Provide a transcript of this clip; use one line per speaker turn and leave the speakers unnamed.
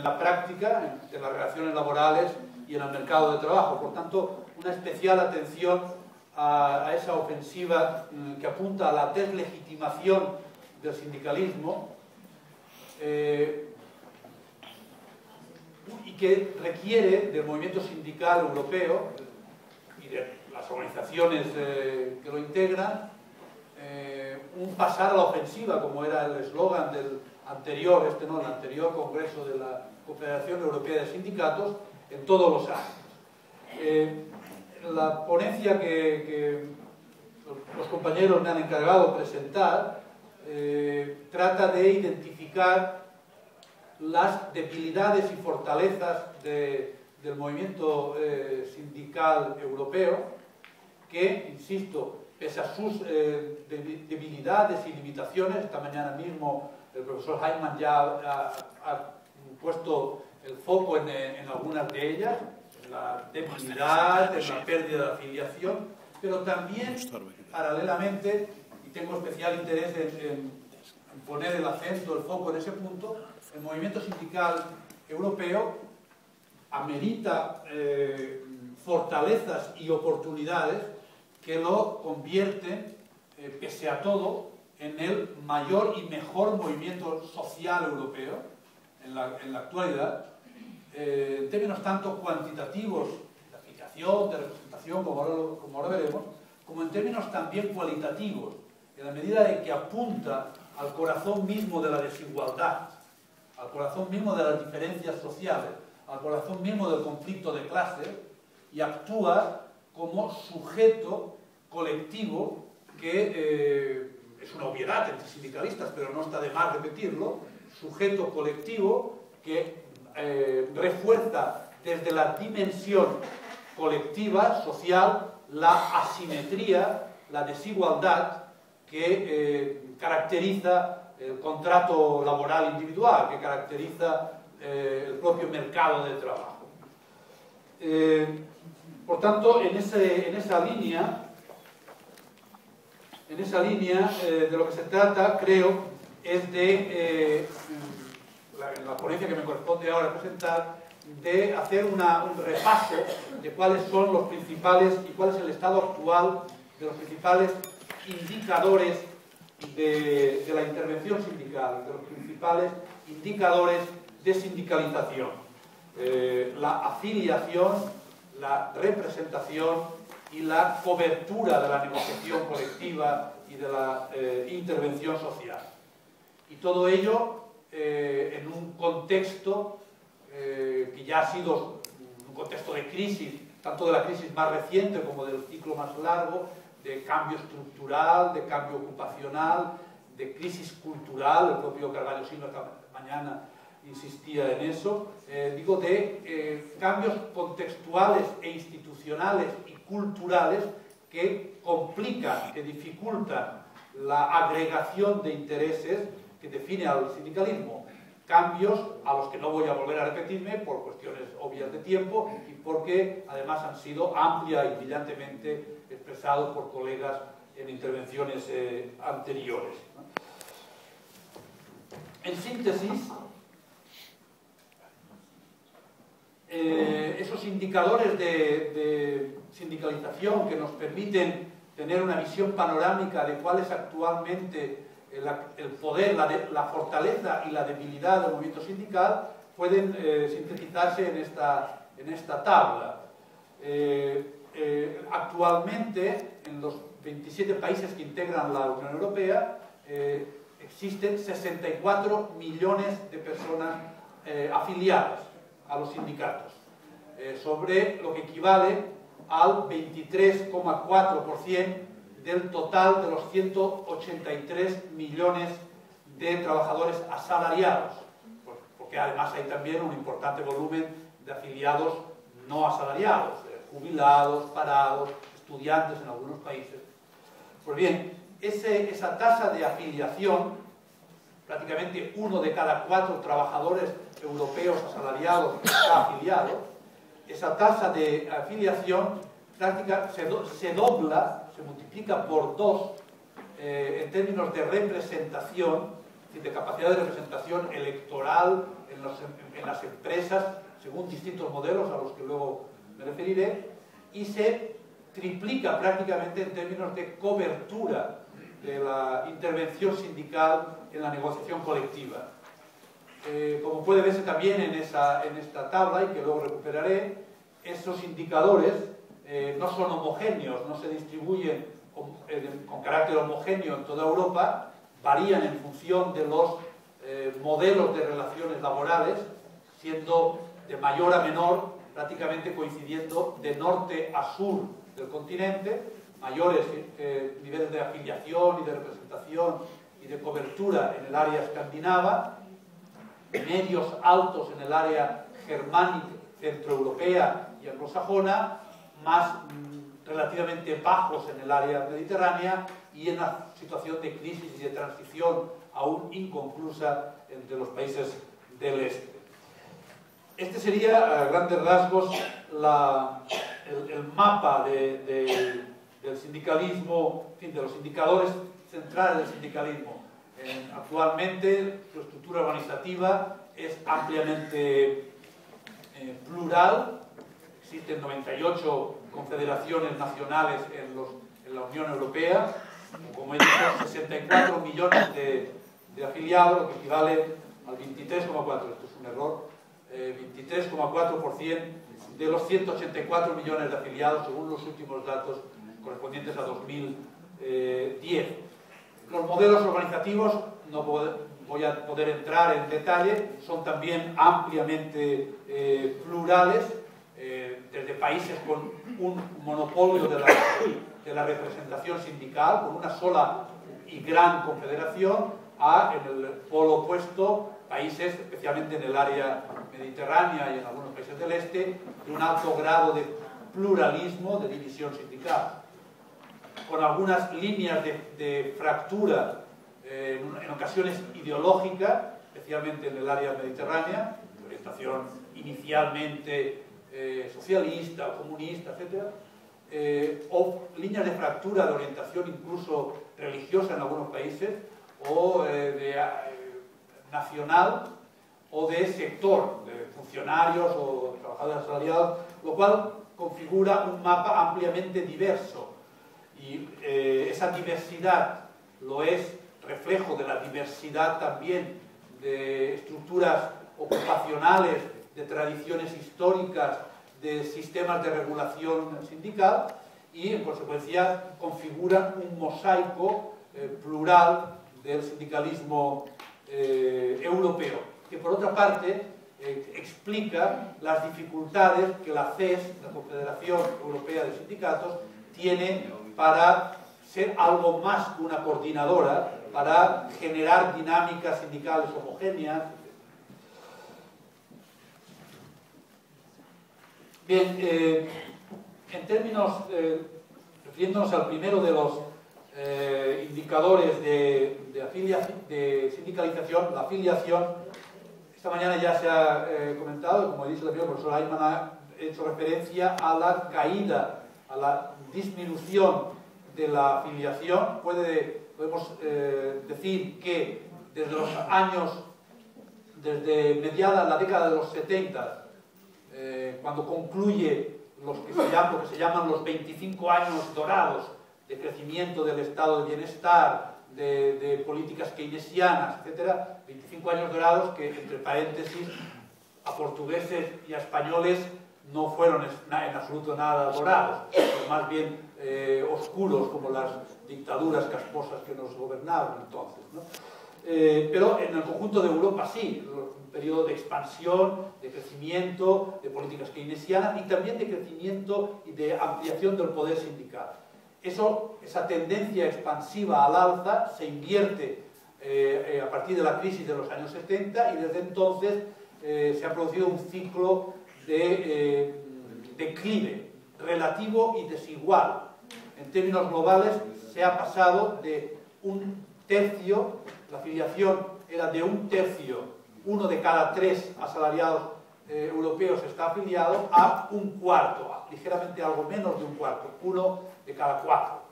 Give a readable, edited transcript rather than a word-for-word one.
la práctica, en las relaciones laborales y en el mercado de trabajo. Por tanto, una especial atención a esa ofensiva que apunta a la deslegitimación del sindicalismo y que requiere del movimiento sindical europeo y de las organizaciones que lo integran un pasar a la ofensiva, como era el eslogan del anterior, el anterior Congreso de la Confederación Europea de Sindicatos, en todos los ámbitos. La ponencia que los compañeros me han encargado de presentar trata de identificar las debilidades y fortalezas del movimiento sindical europeo, que, insisto, pese a sus debilidades y limitaciones, esta mañana mismo el profesor Heimann ya ha puesto el foco en algunas de ellas, en la debilidad, en la pérdida de afiliación, pero también, paralelamente, y tengo especial interés en poner el acento, el foco en ese punto, el movimiento sindical europeo amerita fortalezas y oportunidades que lo convierten, pese a todo, en el mayor y mejor movimiento social europeo en la actualidad, en términos tanto cuantitativos, de afiliación, de representación, como ahora veremos, como en términos también cualitativos, en la medida de que apunta al corazón mismo de la desigualdad, al corazón mismo de las diferencias sociales, al corazón mismo del conflicto de clases, y actúa como sujeto colectivo que es una obviedad entre sindicalistas, pero no está de más repetirlo, sujeto colectivo que refuerza desde la dimensión colectiva, social, la asimetría, la desigualdad que caracteriza el contrato laboral individual, que caracteriza el propio mercado de trabajo. Por tanto, en esa línea de lo que se trata, creo, es de, en la ponencia que me corresponde ahora presentar, de hacer un repaso de cuáles son los principales y cuál es el estado actual de los principales indicadores de la intervención sindical, de los principales indicadores de sindicalización. La afiliación, la representación y la cobertura de la negociación colectiva y de la intervención social. Y todo ello en un contexto que ya ha sido un contexto de crisis, tanto de la crisis más reciente como del ciclo más largo, de cambio estructural, de cambio ocupacional, de crisis cultural. El propio Carvalho Silva esta mañana insistía en eso, digo, de cambios contextuales e institucionales y culturales que complican, que dificultan la agregación de intereses que define al sindicalismo. Cambios a los que no voy a volver a repetirme por cuestiones obvias de tiempo y porque además han sido amplia y brillantemente expresados por colegas en intervenciones anteriores. En síntesis, esos indicadores de sindicalización que nos permiten tener una visión panorámica de cuál es actualmente el poder, la fortaleza y la debilidad del movimiento sindical, pueden sintetizarse en esta tabla. Actualmente, en los 27 países que integran la Unión Europea, existen 64 millones de personas afiliadas a los sindicatos, sobre lo que equivale al 23,4% del total de los 183 millones de trabajadores asalariados, porque además hay también un importante volumen de afiliados no asalariados, jubilados, parados, estudiantes en algunos países. Pues bien, esa tasa de afiliación, prácticamente 1 de cada 4 trabajadores europeos asalariados está afiliado, esa tasa de afiliación se dobla, se multiplica por 2 en términos de representación, de capacidad de representación electoral en las empresas, según distintos modelos a los que luego me referiré, y se triplica prácticamente en términos de cobertura de la intervención sindical en la negociación colectiva. Como puede verse también en esta tabla, y que luego recuperaré, esos indicadores no son homogéneos, no se distribuyen con carácter homogéneo en toda Europa, varían en función de los modelos de relaciones laborales, siendo de mayor a menor, prácticamente coincidiendo de norte a sur del continente, mayores niveles de afiliación y de representación y de cobertura en el área escandinava, medios altos en el área germánica, centroeuropea y anglosajona, más relativamente bajos en el área mediterránea y en la situación de crisis y de transición aún inconclusa entre los países del este. Este sería, a grandes rasgos, el mapa del sindicalismo, en fin, de los indicadores centrales del sindicalismo. Actualmente, su estructura organizativa es ampliamente plural. Existen 98 confederaciones nacionales en la Unión Europea, como he dicho, 64 millones de afiliados, lo que equivale al 23,4%, esto es un error, 23,4% de los 184 millones de afiliados, según los últimos datos correspondientes a 2010. Los modelos organizativos, no voy a poder entrar en detalle, son también ampliamente plurales, desde países con un monopolio de la representación sindical, con una sola y gran confederación, a, en el polo opuesto, países, especialmente en el área mediterránea y en algunos países del este, de un alto grado de pluralismo, de división sindical, con algunas líneas de fractura, en ocasiones ideológica, especialmente en el área mediterránea, de orientación inicialmente socialista o comunista, etc., o líneas de fractura de orientación incluso religiosa en algunos países, o nacional, o de sector, de funcionarios o trabajadores asalariados, lo cual configura un mapa ampliamente diverso. Y esa diversidad lo es reflejo de la diversidad también de estructuras ocupacionales, de tradiciones históricas, de sistemas de regulación sindical, y en consecuencia configuran un mosaico plural del sindicalismo europeo, que por otra parte explica las dificultades que la CES, la Confederación Europea de Sindicatos, tiene para ser algo más que una coordinadora, para generar dinámicas sindicales homogéneas. Bien, en términos, refiriéndonos al primero de los indicadores de sindicalización, la afiliación, esta mañana ya se ha comentado, como ha dicho el profesor Ayman, ha hecho referencia a la caída, a la disminución de la afiliación. Podemos decir que desde los años, desde mediada la década de los 70, cuando concluye lo que se llaman los 25 años dorados de crecimiento del estado de bienestar, de políticas keynesianas, etc., 25 años dorados que, entre paréntesis, a portugueses y a españoles no fueron en absoluto nada dorados, sino más bien oscuros, como las dictaduras casposas que nos gobernaban entonces, ¿no? Pero en el conjunto de Europa sí, un periodo de expansión, de crecimiento, de políticas keynesianas y también de crecimiento y de ampliación del poder sindical. Esa tendencia expansiva al alza se invierte a partir de la crisis de los años 70, y desde entonces se ha producido un ciclo de declive relativo y desigual. En términos globales se ha pasado de un tercio, la afiliación era de un tercio, 1 de cada 3 asalariados europeos está afiliado, a un cuarto, ligeramente algo menos de un cuarto, 1 de cada 4.